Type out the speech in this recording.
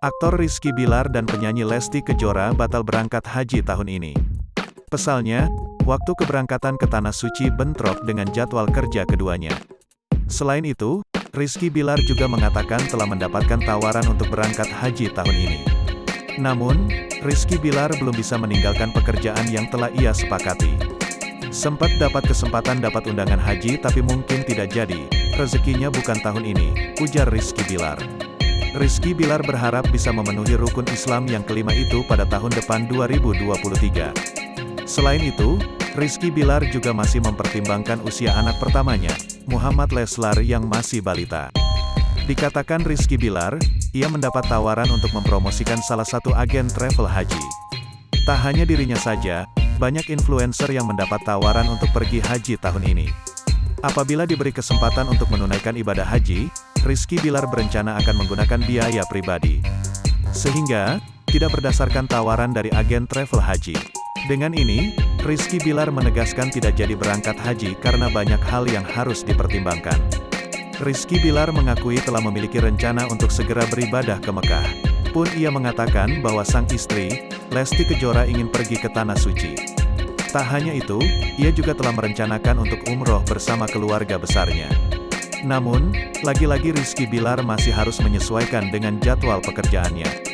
Aktor Rizky Bilar dan penyanyi Lesti Kejora batal berangkat haji tahun ini. Pasalnya, waktu keberangkatan ke Tanah Suci bentrok dengan jadwal kerja keduanya. Selain itu, Rizky Bilar juga mengatakan telah mendapatkan tawaran untuk berangkat haji tahun ini. Namun, Rizky Bilar belum bisa meninggalkan pekerjaan yang telah ia sepakati. Sempat dapat kesempatan dapat undangan haji tapi mungkin tidak jadi, rezekinya bukan tahun ini, ujar Rizky Bilar. Rizky Bilar berharap bisa memenuhi rukun Islam yang kelima itu pada tahun depan 2023. Selain itu, Rizky Bilar juga masih mempertimbangkan usia anak pertamanya, Muhammad Leslar yang masih balita. Dikatakan Rizky Bilar, ia mendapat tawaran untuk mempromosikan salah satu agen travel haji. Tak hanya dirinya saja, banyak influencer yang mendapat tawaran untuk pergi haji tahun ini. Apabila diberi kesempatan untuk menunaikan ibadah haji, Rizky Bilar berencana akan menggunakan biaya pribadi. Sehingga, tidak berdasarkan tawaran dari agen travel haji. Dengan ini, Rizky Bilar menegaskan tidak jadi berangkat haji karena banyak hal yang harus dipertimbangkan. Rizky Bilar mengakui telah memiliki rencana untuk segera beribadah ke Mekah. Pun ia mengatakan bahwa sang istri, Lesti Kejora ingin pergi ke Tanah Suci. Tak hanya itu, ia juga telah merencanakan untuk umroh bersama keluarga besarnya. Namun, lagi-lagi Rizky Bilar masih harus menyesuaikan dengan jadwal pekerjaannya.